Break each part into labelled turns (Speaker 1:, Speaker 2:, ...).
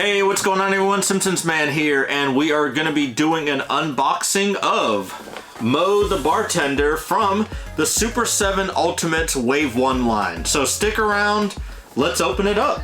Speaker 1: Hey, what's going on everyone? Simpsons Man here, and we are going to be doing an unboxing of Moe the Bartender from the Super 7 Ultimate Wave 1 line. So stick around, let's open it up.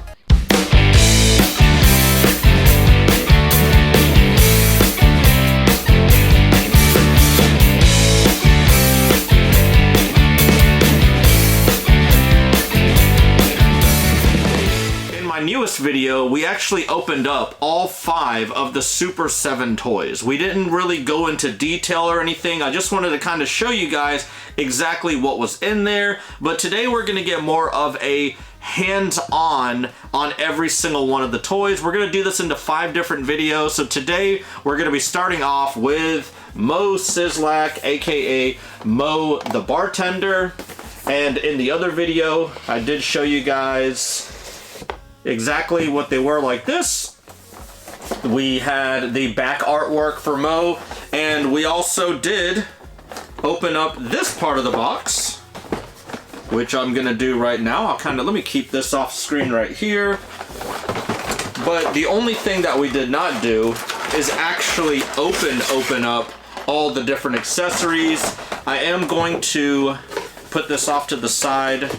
Speaker 1: Newest video, we actually opened up all 5 of the Super 7 toys. We didn't really go into detail or anything. I just wanted to kind of show you guys exactly what was in there. But today we're going to get more of a hands-on on every single one of the toys. We're going to do this into 5 different videos. So today we're going to be starting off with Moe Szyslak, aka Moe the Bartender. And in the other video, I did show you guys exactly what they were like this. We had the back artwork for Moe, and we also did open up this part of the box, which I'm gonna do right now. Let me keep this off screen right here. But the only thing that we did not do is actually open up all the different accessories. I am going to put this off to the side,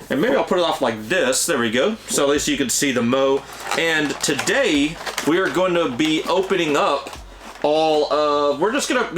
Speaker 1: and maybe I'll put it off like this. There we go. So at least you can see the Moe. And today we are going to be opening up all of, we're just gonna,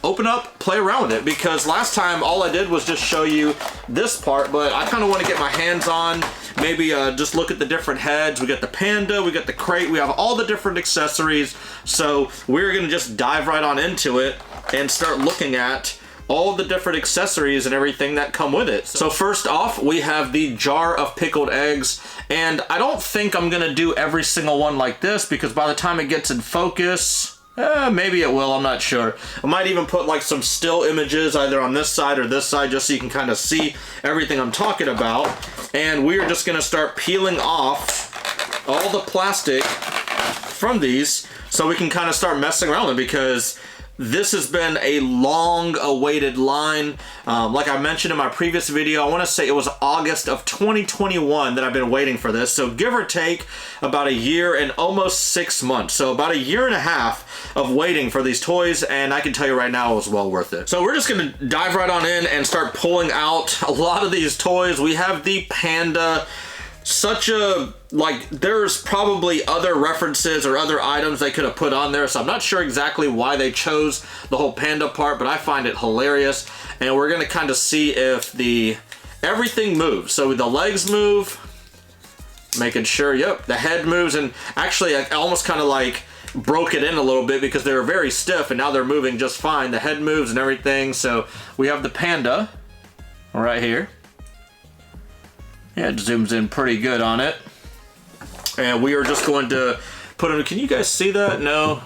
Speaker 1: open up, play around with it, because last time all I did was just show you this part, but I kind of want to get my hands on, maybe just look at the different heads. We got the panda, we got the crate, we have all the different accessories. So we're gonna just dive right on into it and start looking at all the different accessories and everything that come with it. So first off, we have the jar of pickled eggs, and I don't think I'm gonna do every single one like this, because by the time it gets in focus, maybe it will, I'm not sure. I might even put like some still images either on this side or this side, just so you can kind of see everything I'm talking about. And we're just gonna start peeling off all the plastic from these so we can kind of start messing around with it, because this has been a long-awaited line. Like I mentioned in my previous video, I want to say it was August of 2021 that I've been waiting for this. So give or take about a year and almost 6 months. So about a year and a half of waiting for these toys, and I can tell you right now it was well worth it. So we're just going to dive right on in and start pulling out a lot of these toys. We have the panda. There's probably other references or other items they could have put on there, so I'm not sure exactly why they chose the whole panda part, but I find it hilarious. And we're gonna kind of see if everything moves. So the legs move, making sure, yep, the head moves, and actually I almost kind of like broke it in a little bit because they were very stiff, and now they're moving just fine. The head moves and everything. So we have the panda right here. Yeah, it zooms in pretty good on it. And we are just going to put them, can you guys see that? No,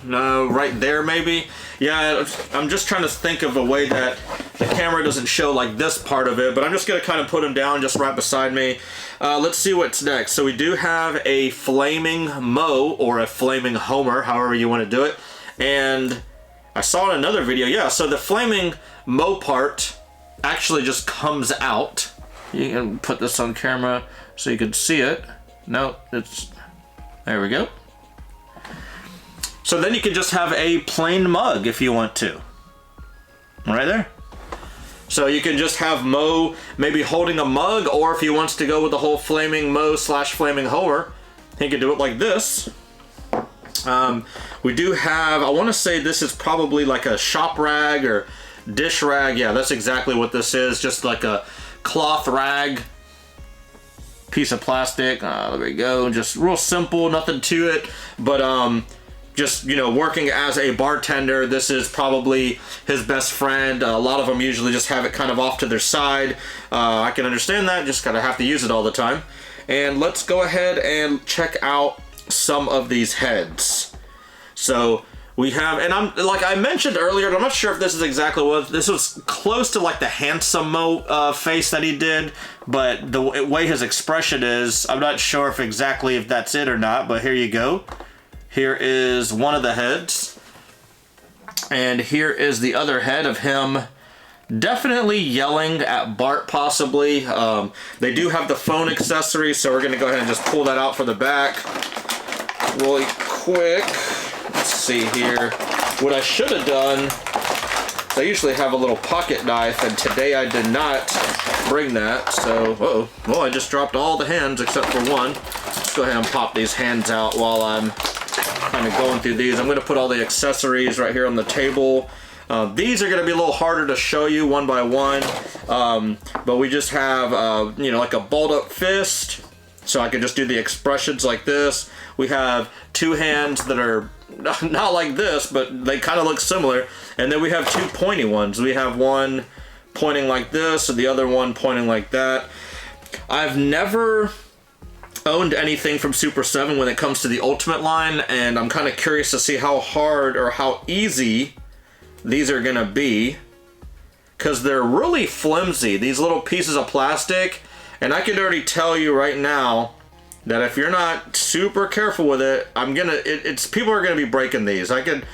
Speaker 1: right there maybe? Yeah, I'm just trying to think of a way that the camera doesn't show like this part of it, but I'm just gonna kind of put them down just right beside me. Let's see what's next. So we do have a flaming Moe, or a flaming Homer, however you want to do it. And I saw in another video, yeah, so the flaming Moe part actually just comes out. You can put this on camera so you can see it. No, there we go. So then you can just have a plain mug if you want to. Right there. So you can just have Moe maybe holding a mug, or if he wants to go with the whole flaming Moe / flaming Homer, he can do it like this. We do have, I want to say this is probably like a shop rag or dish rag. Yeah, that's exactly what this is. Just like a cloth rag, piece of plastic. There we go. Just real simple, nothing to it, but just working as a bartender, this is probably his best friend. A lot of them usually just have it kind of off to their side. I can understand that, just kind of have to use it all the time. And let's go ahead and check out some of these heads. So we have, and like I mentioned earlier, I'm not sure if this is exactly what, this was close to like the handsome Moe face that he did, but the way his expression is, I'm not sure if that's it or not, but here you go. Here is one of the heads, and here is the other head of him definitely yelling at Bart, possibly. They do have the phone accessory, so we're gonna go ahead and just pull that out for the back. really quick. Let's see here. What I should have done, I usually have a little pocket knife, and today I did not bring that, so, uh-oh. Well, I just dropped all the hands except for one. Let's go ahead and pop these hands out while I'm kind of going through these. I'm going to put all the accessories right here on the table. These are going to be a little harder to show you one by one, but we just have, you know, like a balled up fist, so I can just do the expressions like this. We have two hands that are not like this, but they kind of look similar, and then we have two pointy ones. We have one pointing like this and the other one pointing like that. I've never owned anything from Super 7 when it comes to the Ultimate line, and I'm kind of curious to see how hard or how easy these are gonna be, because they're really flimsy, these little pieces of plastic, and I can already tell you right now that if you're not super careful with it, people are gonna be breaking these. I could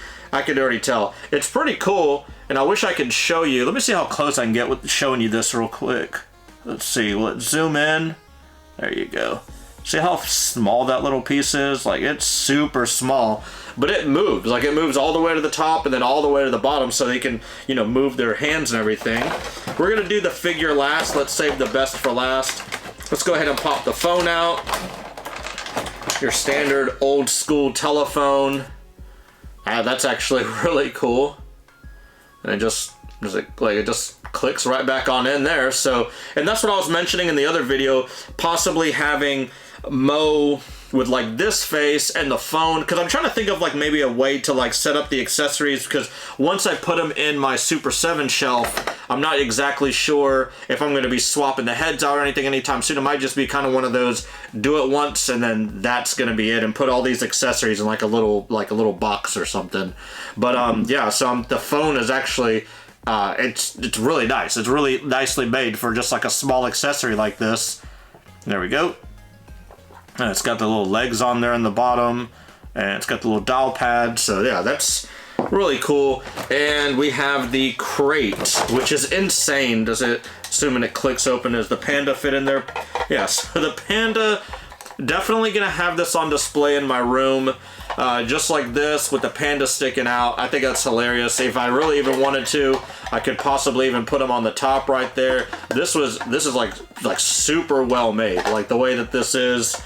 Speaker 1: already tell. It's pretty cool, and I wish I could show you. Let me see how close I can get with showing you this real quick. Let's see, let's zoom in. There you go. See how small that little piece is? Like, it's super small, but it moves. Like, it moves all the way to the top and then all the way to the bottom, so they can, you know, move their hands and everything. We're gonna do the figure last. Let's save the best for last. Let's go ahead and pop the phone out. Your standard old school telephone. That's actually really cool. And it just clicks right back on in there. So, and that's what I was mentioning in the other video, possibly having Moe with like this face and the phone, because I'm trying to think of like maybe a way to like set up the accessories, because once I put them in my Super 7 shelf, I'm not exactly sure if I'm going to be swapping the heads out or anything anytime soon. It might just be kind of one of those do it once and then that's going to be it, and put all these accessories in like a little box or something. But yeah, so the phone is actually it's really nice. It's really nicely made for just like a small accessory like this. There we go. And it's got the little legs on there in the bottom, and it's got the little dial pad. So yeah, that's really cool. And we have the crate, which is insane. Assuming it clicks open, does the panda fit in there? Yes, so the panda, definitely gonna have this on display in my room, just like this with the panda sticking out. I think that's hilarious. If I really even wanted to, I could possibly even put them on the top right there. This is like super well made. Like the way that this is,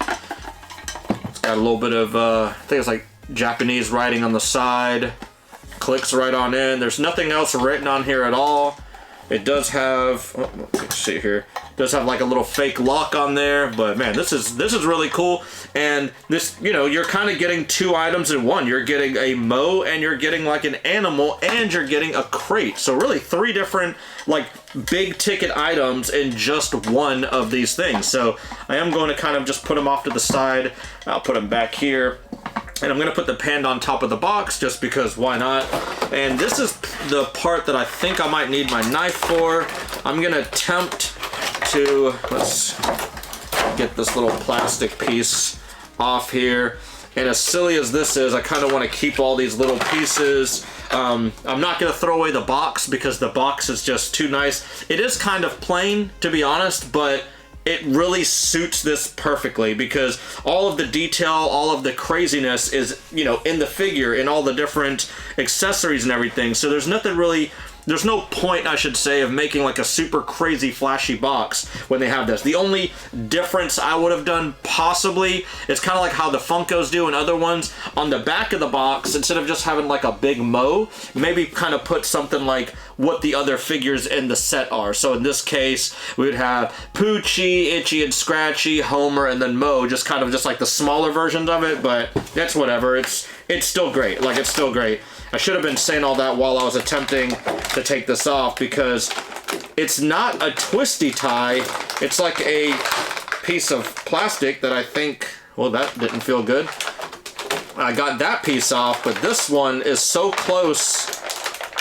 Speaker 1: it's got a little bit of I think it's like Japanese writing on the side. Clicks right on in. There's nothing else written on here at all. It does have, let's see here, does have like a little fake lock on there, but man, this is really cool. And this, you know, you're kind of getting two items in one. You're getting a Moe, and you're getting like an animal, and you're getting a crate. So really three different like big ticket items in just one of these things. So I am going to kind of just put them off to the side. I'll put them back here. And I'm going to put the panda on top of the box just because why not? And this is the part that I think I might need my knife for. I'm going to attempt to, let's get this little plastic piece off here. And as silly as this is, I kind of want to keep all these little pieces. I'm not going to throw away the box because the box is just too nice. It is kind of plain, to be honest, but it really suits this perfectly because all of the detail, all of the craziness is, you know, in the figure, in all the different accessories and everything. So there's nothing really, there's no point, I should say, of making like a super crazy flashy box when they have this. The only difference I would have done possibly is kind of like how the Funkos do and other ones. On the back of the box, instead of just having like a big Moe, maybe kind of put something like what the other figures in the set are. So in this case, we would have Poochie, Itchy and Scratchy, Homer, and then Moe, just kind of just like the smaller versions of it, but that's whatever. It's still great. Like, it's still great. I should have been saying all that while I was attempting to take this off because it's not a twisty tie. It's like a piece of plastic that I think, well, that didn't feel good. I got that piece off, but this one is so close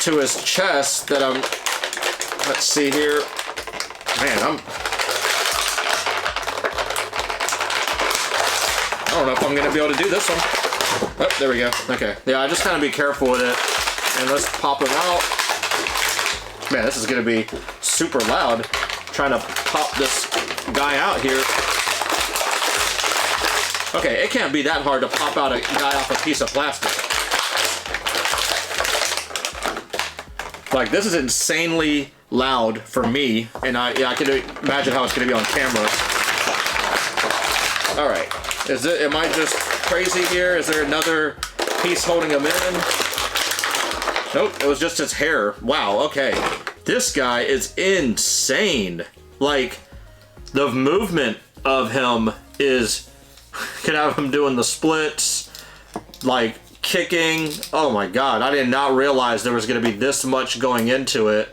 Speaker 1: to his chest that I'm, let's see here. Man, I don't know if I'm gonna be able to do this one. Oh, there we go. Okay. Yeah, I just kind of be careful with it. And let's pop him out. Man, this is gonna be super loud trying to pop this guy out here. Okay, it can't be that hard to pop out a guy off a piece of plastic. Like, this is insanely loud for me, and I can imagine how it's gonna be on camera. All right, am I just crazy here? Is there another piece holding him in? Nope, it was just his hair. Wow, okay. This guy is insane. Like, the movement of him is, can have him doing the splits, like kicking. Oh my God, I did not realize there was gonna be this much going into it.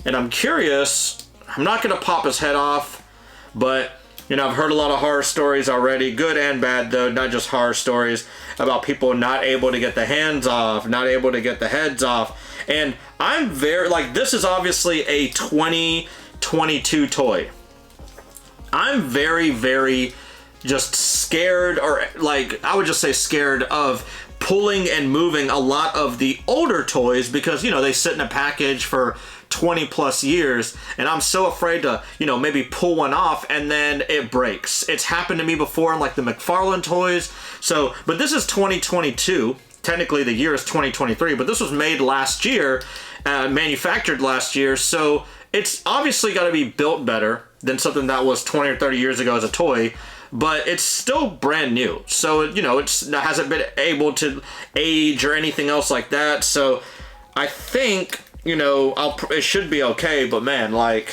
Speaker 1: And I'm curious, I'm not gonna pop his head off, but you know, I've heard a lot of horror stories already, good and bad though, not just horror stories, about people not able to get the hands off, not able to get the heads off. And I'm very, like, this is obviously a 2022 toy. I'm very, very just scared, or like, I would just say scared of pulling and moving a lot of the older toys because, you know, they sit in a package for 20 plus years, and I'm so afraid to, you know, maybe pull one off and then it breaks. It's happened to me before in like the McFarlane toys. So, but this is 2022. Technically the year is 2023, but this was made last year, manufactured last year. So it's obviously got to be built better than something that was 20 or 30 years ago as a toy, but it's still brand new. So, you know, it hasn't been able to age or anything else like that. So I think, you know, it should be okay, but man, like,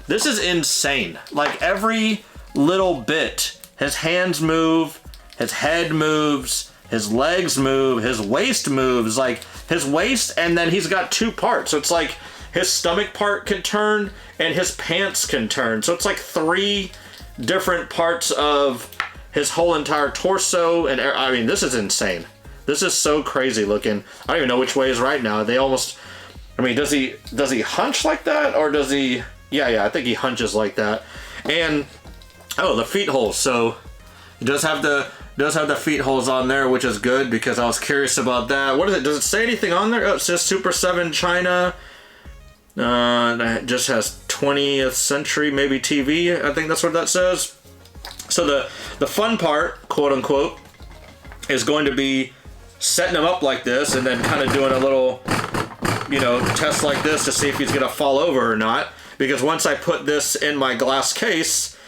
Speaker 1: this is insane. Like, every little bit, his hands move, his head moves, his legs move, his waist moves, like his waist, and then he's got two parts. So it's like his stomach part can turn and his pants can turn. So it's like 3 different parts of his whole entire torso. And I mean, this is insane. This is so crazy looking. I don't even know which way is right now. They almost, I mean, does he hunch like that, or does he? Yeah, I think he hunches like that. And oh, the feet holes. So he does have the feet holes on there, which is good because I was curious about that. What is it? Does it say anything on there? Oh, it says Super 7 China. It just has 20th century, maybe TV. I think that's what that says. So the fun part, quote unquote, is going to be setting him up like this and then kind of doing a little, you know, test like this to see if he's gonna fall over or not. Because once I put this in my glass case,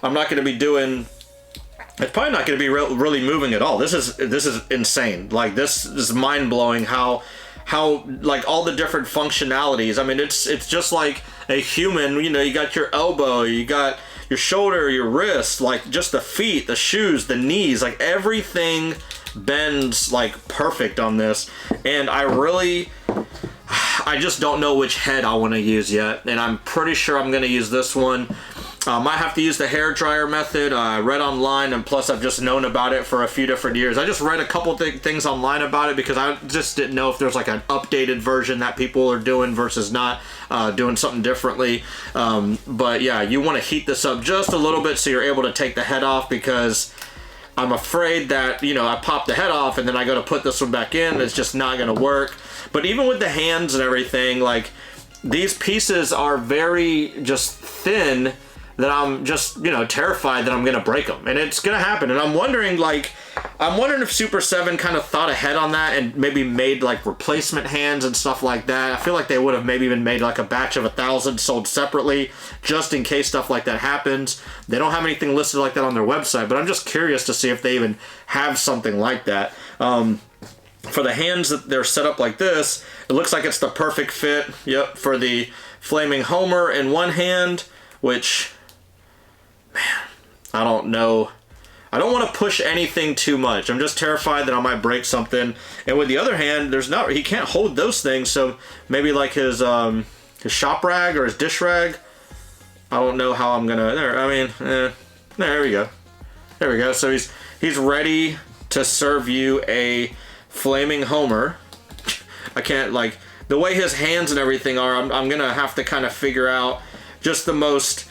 Speaker 1: I'm not gonna be doing, it's probably not gonna be really moving at all. This is insane. Like, this is mind-blowing how like all the different functionalities. I mean, it's just like a human, you know, you got your elbow, you got your shoulder, your wrist, like just the feet, the shoes, the knees, like everything bends like perfect on this. And I just don't know which head I want to use yet, and I'm pretty sure I'm going to use this one. Might have to use the hair dryer method. I read online, and plus I've just known about it for a few different years. I just read a couple things online about it because I just didn't know if there's like an updated version that people are doing versus not doing something differently. But yeah, you want to heat this up just a little bit so you're able to take the head off, because I'm afraid that, you know, I pop the head off and then I go to put this one back in, it's just not going to work. But even with the hands and everything, like, these pieces are very just thin that I'm just, you know, terrified that I'm going to break them. And it's going to happen. And I'm wondering if Super 7 kind of thought ahead on that and maybe made like replacement hands and stuff like that. I feel like they would have maybe even made like a batch of 1,000 sold separately just in case stuff like that happens. They don't have anything listed like that on their website, but I'm just curious to see if they even have something like that. For the hands that they're set up like this, it looks like it's the perfect fit. Yep, for the Flaming Homer in one hand, which, man, I don't know. I don't want to push anything too much. I'm just terrified that I might break something. And with the other hand, he can't hold those things. So maybe like his shop rag or his dish rag. I don't know how I'm gonna. There we go. There we go. So he's ready to serve you a Flaming Homer. I can't, like, the way his hands and everything are, I'm gonna have to kind of figure out just the most.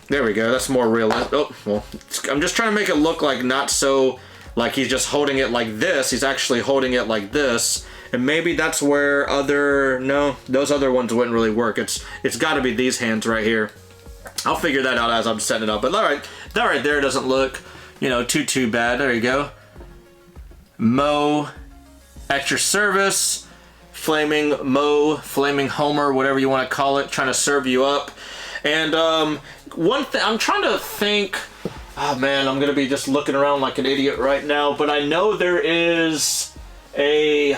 Speaker 1: There we go, that's more realistic. Oh, well, I'm just trying to make it look like not so like he's just holding it like this. He's actually holding it like this. And maybe that's where those other ones wouldn't really work. It's got to be these hands right here. I'll figure that out as I'm setting it up. But that right there doesn't look you know, too bad. There you go. Moe at your service. Flaming Moe, Flaming Homer, whatever you want to call it, trying to serve you up. And one thing, I'm trying to think, oh man, I'm going to be just looking around like an idiot right now, but I know there is a,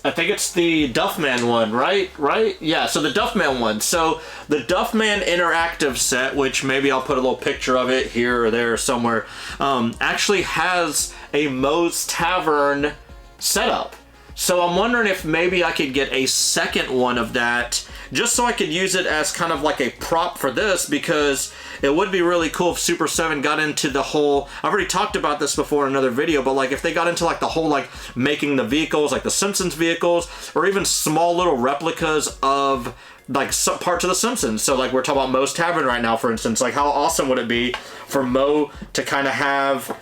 Speaker 1: I think it's the Duffman one, right? Yeah, so the Duffman one. So the Duffman interactive set, which maybe I'll put a little picture of it here or there somewhere, actually has a Moe's Tavern setup. So I'm wondering if maybe I could get a second one of that, just so I could use it as kind of like a prop for this, because it would be really cool if Super 7 got into the whole, I've already talked about this before in another video, but like if they got into like the whole like making the vehicles, like the Simpsons vehicles, or even small little replicas of like some parts of the Simpsons. So like we're talking about Moe's Tavern right now, for instance, like how awesome would it be for Moe to kind of have,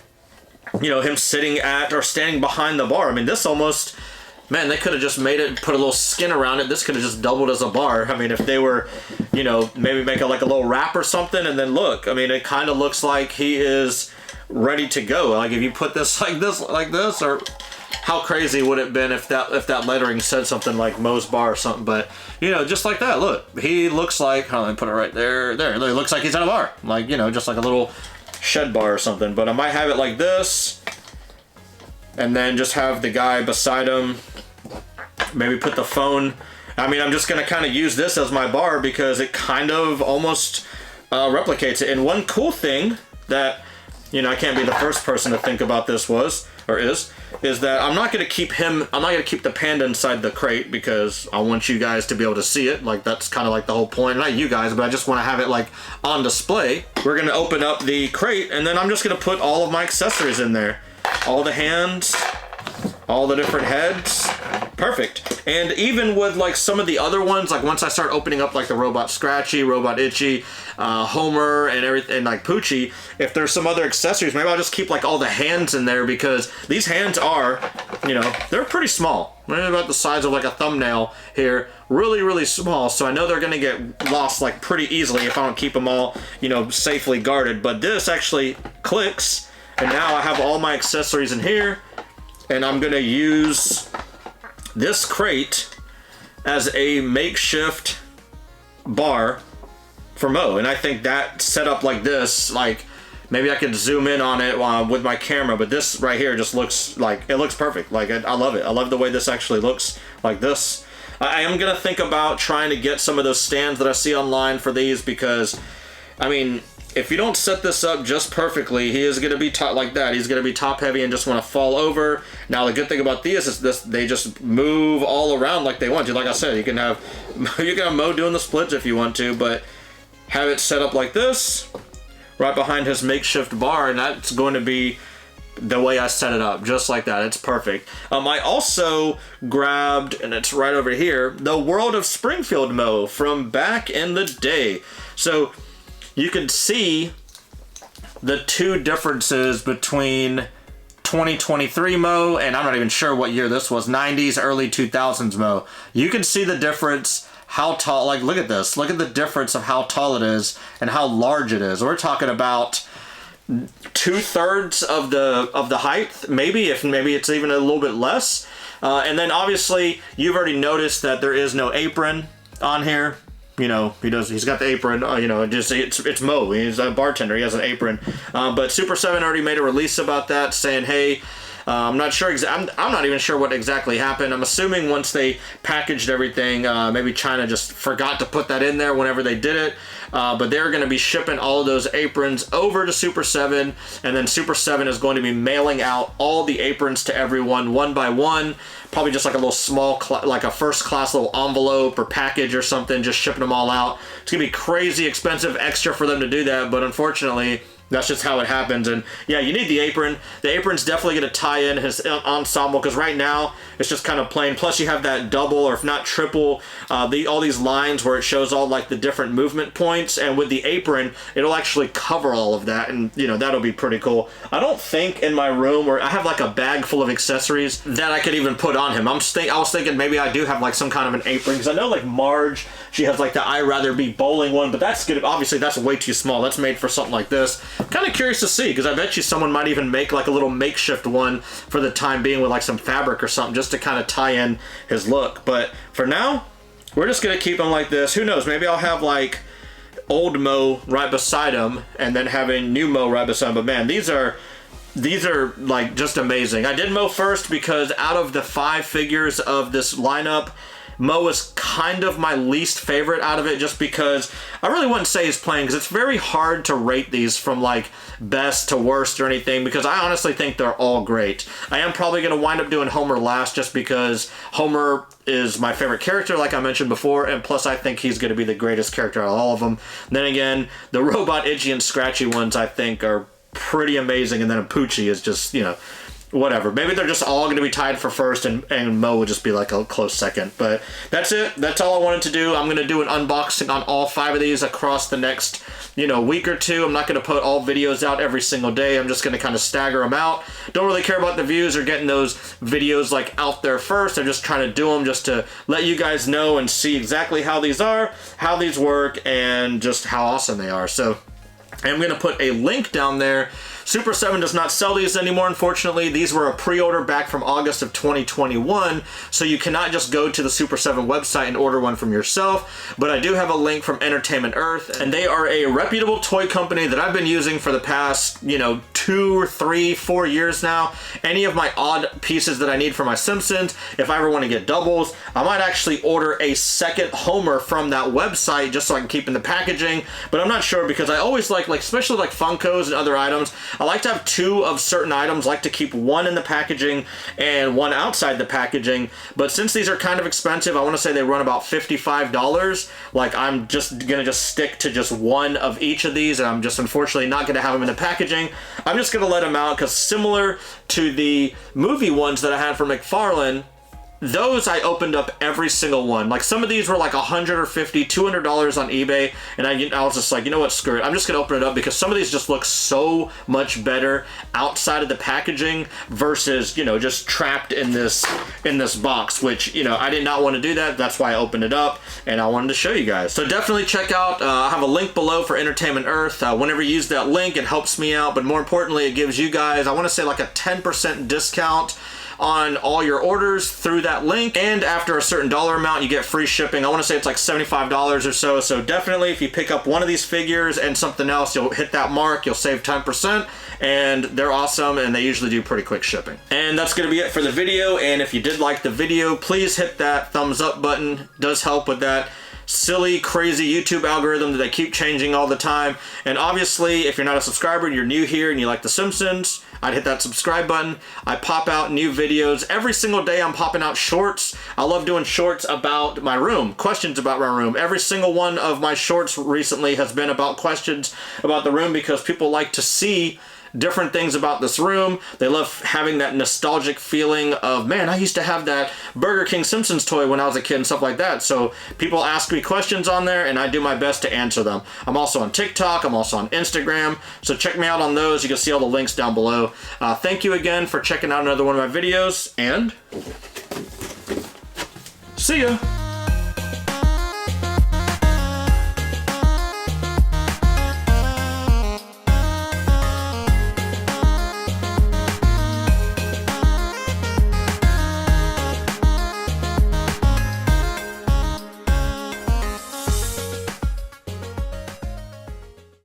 Speaker 1: you know, him sitting at or standing behind the bar. I mean, this almost, man, they could have just made it, put a little skin around it. This could have just doubled as a bar. I mean, if they were, you know, maybe make it like a little wrap or something, and then look, I mean, it kind of looks like he is ready to go. Like if you put this, or how crazy would it have been if that lettering said something like Moe's Bar or something, but, you know, just like that, look, he looks like, hold on, let me put it right there, it looks like he's at a bar. Like, you know, just like a little shed bar or something, but I might have it like this, and then just have the guy beside him. Maybe put the phone. I mean, I'm just going to kind of use this as my bar because it kind of almost replicates it. And one cool thing that, you know, I can't be the first person to think about this is that I'm not going to keep him, I'm not going to keep the panda inside the crate because I want you guys to be able to see it. Like, that's kind of like the whole point. Not you guys, but I just want to have it like on display. We're going to open up the crate, and then I'm just going to put all of my accessories in there. All the hands, all the different heads. Perfect. And even with like some of the other ones, like once I start opening up like the Robot Scratchy, Robot Itchy, Homer, and everything, like Poochie, if there's some other accessories, maybe I'll just keep like all the hands in there, because these hands are, you know, they're pretty small. Maybe about the size of like a thumbnail here. Really small, so I know they're gonna get lost like pretty easily if I don't keep them all, you know, safely guarded. But this actually clicks, and now I have all my accessories in here, and I'm gonna use this crate as a makeshift bar for Moe. And I think that set up like this, like maybe I could zoom in on it with my camera, but this right here just looks like, it looks perfect. Like I love it. I love the way this actually looks like this. I am gonna think about trying to get some of those stands that I see online for these, because I mean, if you don't set this up just perfectly, he is going to be top like that. He's going to be top heavy and just want to fall over. Now, the good thing about these is this, they just move all around like they want to. Like I said, you can have Moe doing the splits if you want to, but have it set up like this, right behind his makeshift bar, and that's going to be the way I set it up, just like that. It's perfect. I also grabbed, and it's right over here, the World of Springfield Moe from back in the day. So you can see the two differences between 2023 Moe, and I'm not even sure what year this was, 90s, early 2000s Moe. You can see the difference, how tall, like look at this. Look at the difference of how tall it is and how large it is. We're talking about 2/3 of the height, maybe it's even a little bit less. And then obviously you've already noticed that there is no apron on here. You know, he's got the apron, you know, it's Moe, he's a bartender, he has an apron. But Super 7 already made a release about that, saying, hey, I'm not sure, I'm not even sure what exactly happened. I'm assuming once they packaged everything, maybe China just forgot to put that in there whenever they did it. But they're going to be shipping all of those aprons over to Super 7, and then Super 7 is going to be mailing out all the aprons to everyone one by one. Probably just like a little small, like a first class little envelope or package or something, just shipping them all out. It's going to be crazy expensive extra for them to do that, but unfortunately, that's just how it happens. And yeah, you need the apron. The apron's definitely going to tie in his ensemble, because right now it's just kind of plain. Plus you have that double, or if not triple, all these lines where it shows all like the different movement points. And with the apron, it'll actually cover all of that, and you know, that'll be pretty cool. I don't think in my room where I have like a bag full of accessories that I could even put on him. I was thinking maybe I do have like some kind of an apron, because I know like Marge, she has like the I Rather Be Bowling one, but that's good. Obviously that's way too small. That's made for something like this. I'm kind of curious to see, because I bet you someone might even make like a little makeshift one for the time being with like some fabric or something just to kind of tie in his look. But for now, we're just gonna keep him like this. Who knows, maybe I'll have like old Moe right beside him and then having new Moe right beside him. But man, these are like just amazing. I did Moe first because out of the 5 figures of this lineup, Moe is kind of my least favorite out of it, just because I really wouldn't say he's plain, because it's very hard to rate these from like best to worst or anything, because I honestly think they're all great. I am probably going to wind up doing Homer last just because Homer is my favorite character, like I mentioned before, and plus I think he's going to be the greatest character out of all of them. Then again, the robot Itchy and Scratchy ones I think are pretty amazing, and then a Poochie is just, you know, whatever. Maybe they're just all going to be tied for first, and Moe would just be like a close second. But that's it. That's all I wanted to do. I'm going to do an unboxing on all 5 of these across the next, you know, week or two. I'm not going to put all videos out every single day. I'm just going to kind of stagger them out. Don't really care about the views or getting those videos like out there first. I'm just trying to do them just to let you guys know and see exactly how these are, how these work, and just how awesome they are. So I'm going to put a link down there. Super 7 does not sell these anymore, unfortunately. These were a pre-order back from August of 2021, so you cannot just go to the Super 7 website and order one from yourself, but I do have a link from Entertainment Earth, and they are a reputable toy company that I've been using for the past, you know, 2 or 3, 4 years now. Any of my odd pieces that I need for my Simpsons, if I ever want to get doubles, I might actually order a second Homer from that website just so I can keep in the packaging, but I'm not sure, because I always like especially like Funkos and other items, I like to have 2 of certain items, like to keep one in the packaging and one outside the packaging. But since these are kind of expensive, I want to say they run about $55. Like, I'm just gonna stick to just one of each of these, and I'm just unfortunately not gonna have them in the packaging. I'm just gonna let them out, because similar to the movie ones that I had for McFarlane, those I opened up every single one. Like, some of these were like $100 or $50, $200 on eBay, and I was just like, you know what, screw it. I'm just gonna open it up, because some of these just look so much better outside of the packaging versus, you know, just trapped in this box, which, you know, I did not want to do that. That's why I opened it up, and I wanted to show you guys. So definitely check out, I have a link below for Entertainment Earth. Whenever you use that link, it helps me out, but more importantly, it gives you guys, I want to say like a 10% discount on all your orders through that link, and after a certain dollar amount you get free shipping. I want to say it's like $75 or so. So definitely, if you pick up one of these figures and something else, you'll hit that mark, you'll save 10%, and they're awesome, and they usually do pretty quick shipping. And that's going to be it for the video, and if you did like the video, please hit that thumbs up button. It does help with that silly, crazy YouTube algorithm that they keep changing all the time. And obviously, if you're not a subscriber and you're new here and you like The Simpsons, I'd hit that subscribe button. I pop out new videos every single day. I'm popping out shorts. I love doing shorts about my room, questions about my room. Every single one of my shorts recently has been about questions about the room, because people like to see different things about this room. They love having that nostalgic feeling of, man, I used to have that Burger King Simpsons toy when I was a kid and stuff like that. So people ask me questions on there, and I do my best to answer them. I'm also on TikTok. I'm also on Instagram. So check me out on those. You can see all the links down below. Thank you again for checking out another one of my videos, and see ya.